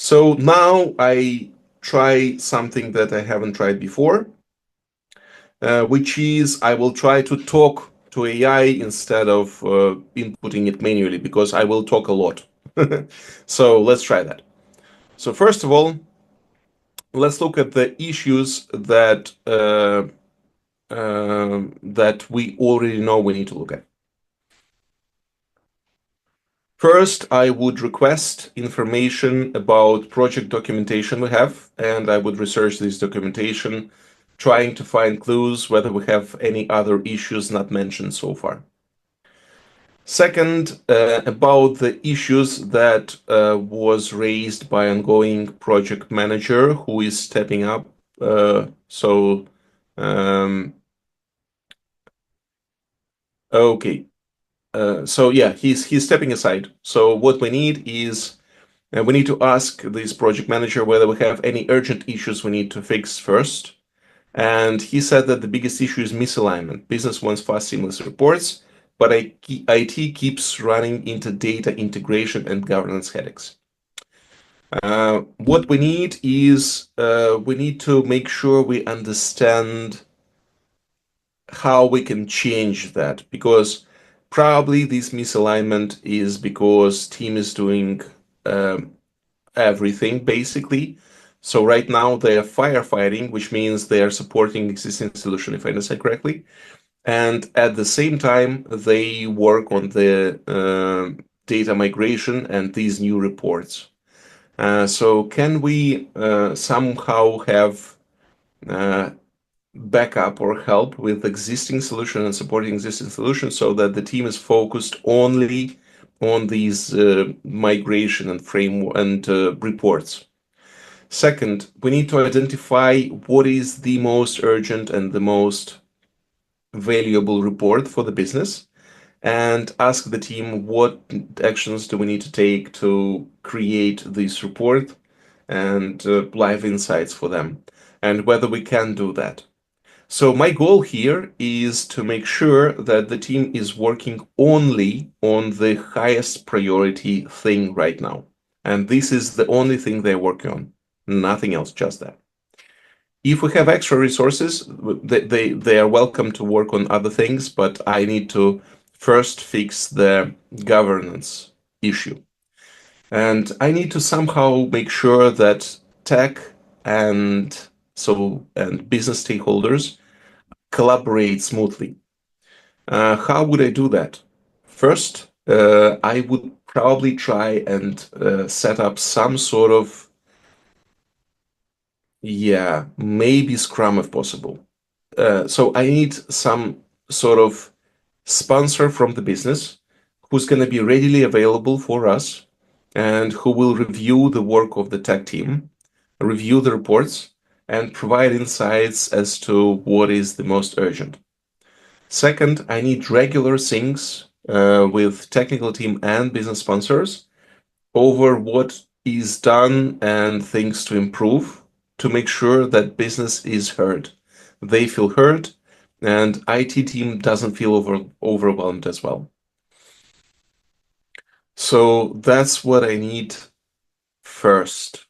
So now I try something that I haven't tried before, which is I will try to talk to AI instead of inputting it manually, because I will talk a lot. So let's try that. So first of all, let's look at the issues that we already know we need to look at. First, I would request information about project documentation we have, and I would research this documentation, trying to find clues whether we have any other issues not mentioned so far. Second, about the issues that was raised by ongoing project manager who is stepping up. Okay. So yeah, he's stepping aside. So what we need is we need to ask this project manager whether we have any urgent issues we need to fix first. And he said that the biggest issue is misalignment. Business wants fast, seamless reports, but IT keeps running into data integration and governance headaches. What we need is we need to make sure we understand how we can change that, because probably this misalignment is because team is doing everything basically. So right now they are firefighting, which means they are supporting existing solution, if I understand correctly. And at the same time, they work on the data migration and these new reports. So can we somehow have backup or help with existing solution and supporting existing solutions so that the team is focused only on these migration and framework and reports? Second, we need to identify what is the most urgent and the most valuable report for the business, and ask the team what actions do we need to take to create this report and live insights for them, and whether we can do that. So my goal here is to make sure that the team is working only on the highest priority thing right now. And this is the only thing they're working on, nothing else, just that. If we have extra resources, they are welcome to work on other things, but I need to first fix the governance issue. And I need to somehow make sure that tech and business stakeholders collaborate smoothly. How would I do that? First, I would probably try and set up some sort of, yeah, maybe Scrum if possible. So I need some sort of sponsor from the business who's going to be readily available for us and who will review the work of the tech team, review the reports, and provide insights as to what is the most urgent. Second, I need regular syncs with technical team and business sponsors over what is done and things to improve, to make sure that business is heard. They feel heard, and IT team doesn't feel overwhelmed as well. So that's what I need first.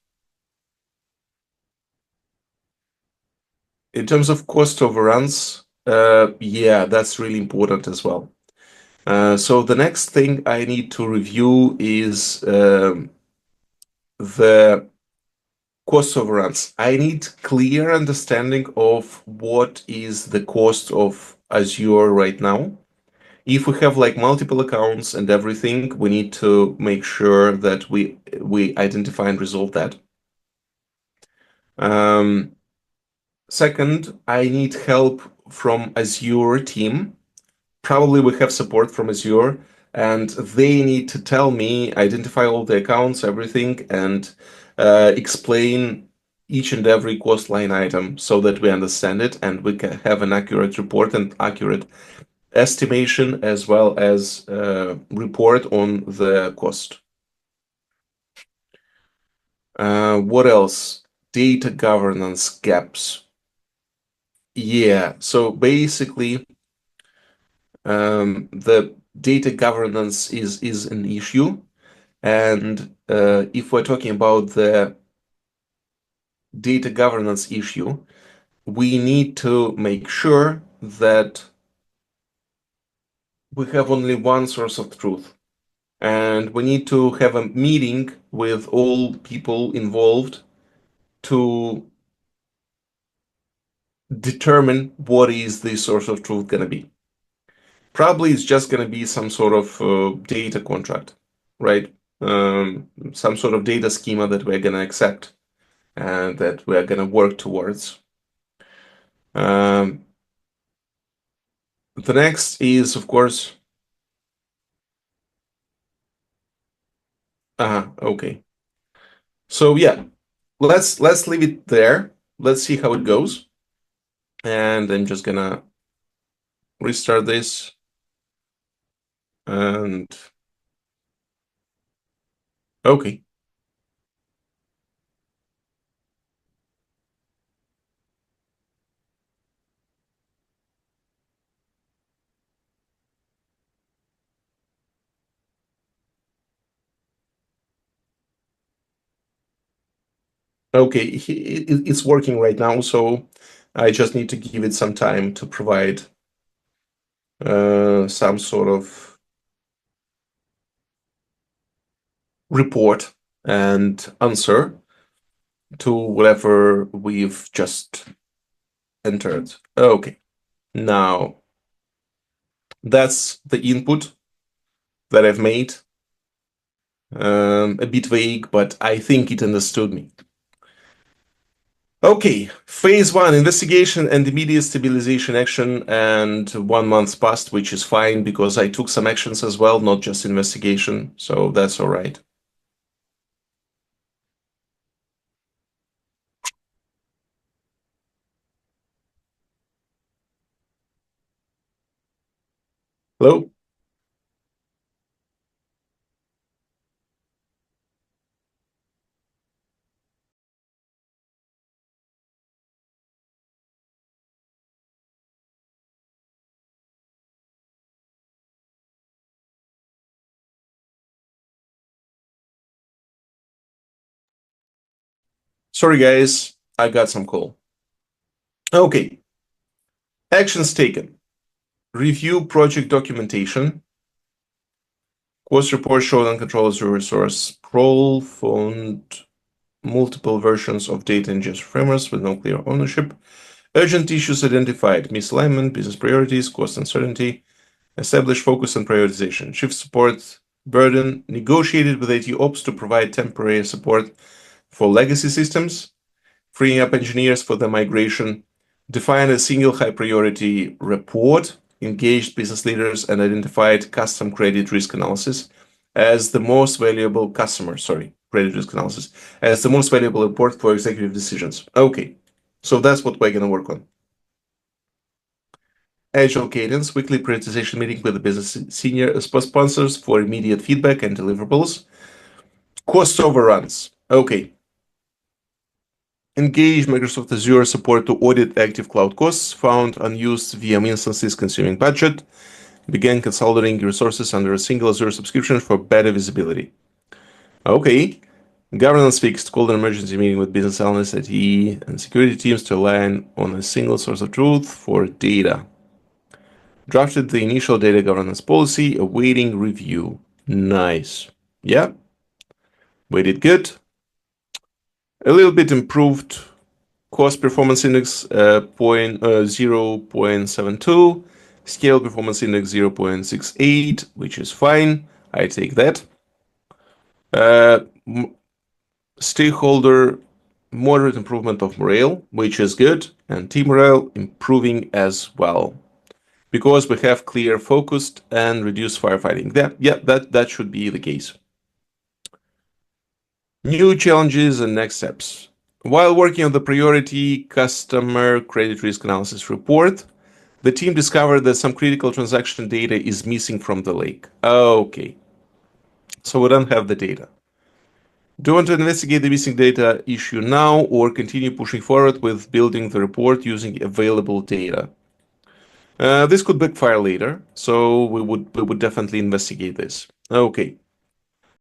In terms of cost overruns, yeah, that's really important as well. So the next thing I need to review is the cost overruns. I need clear understanding of what is the cost of Azure right now. If we have like multiple accounts and everything, we need to make sure that we identify and resolve that. Second, I need help from Azure team. Probably we have support from Azure, and they need to tell me, identify all the accounts, everything, and explain each and every cost line item so that we understand it and we can have an accurate report and accurate estimation, as well as report on the cost. What else? Data governance gaps. Yeah, so basically, the data governance is an issue, And if we're talking about the data governance issue, we need to make sure that we have only one source of truth. And we need to have a meeting with all people involved to determine what is the source of truth going to be. Probably it's just going to be some sort of data contract, right? Some sort of data schema that we're going to accept and that we're going to work towards. The next is, of course, okay. So yeah, let's leave it there. Let's see how it goes. And I'm just gonna restart this. And okay. Okay, it's working right now, so I just need to give it some time to provide some sort of report and answer to whatever we've just entered. Okay, now that's the input that I've made. A bit vague, but I think it understood me. Okay, phase one, investigation and immediate stabilization action, and 1 month passed, which is fine because I took some actions as well, not just investigation, so that's all right. Hello? Sorry guys, I got some call. Okay, actions taken. Review project documentation. Course report showed uncontrolled Azure resource. Prol found multiple versions of data ingestion frameworks with no clear ownership. Urgent issues identified: misalignment, business priorities, cost uncertainty. Establish focus and prioritization. Shift support burden. Negotiated with IT Ops to provide temporary support for legacy systems, freeing up engineers for the migration. Define a single high priority report. Engaged business leaders and identified custom credit risk analysis as the most valuable credit risk analysis as the most valuable report for executive decisions. Okay, so that's what we're going to work on. Agile cadence, weekly prioritization meeting with the business senior sponsors for immediate feedback and deliverables. Cost overruns. Okay. Engage Microsoft Azure support to audit active cloud costs. Found unused VM instances consuming budget. Began consolidating resources under a single Azure subscription for better visibility. Okay. Governance fixed. Called an emergency meeting with business analysts, IT, and security teams to align on a single source of truth for data. Drafted the initial data governance policy, awaiting review. Nice. Yeah. We did good. A little bit improved cost performance index 0.72. Scale performance index 0.68, which is fine. I take that. Stakeholder moderate improvement of morale, which is good. And team morale improving as well. Because we have clear, focused, and reduced firefighting. That should be the case. New challenges and next steps. While working on the priority customer credit risk analysis report, the team discovered that some critical transaction data is missing from the lake. Okay, so we don't have the data. Do you want to investigate the missing data issue now or continue pushing forward with building the report using available data? This could backfire later, so we would definitely investigate this. Okay.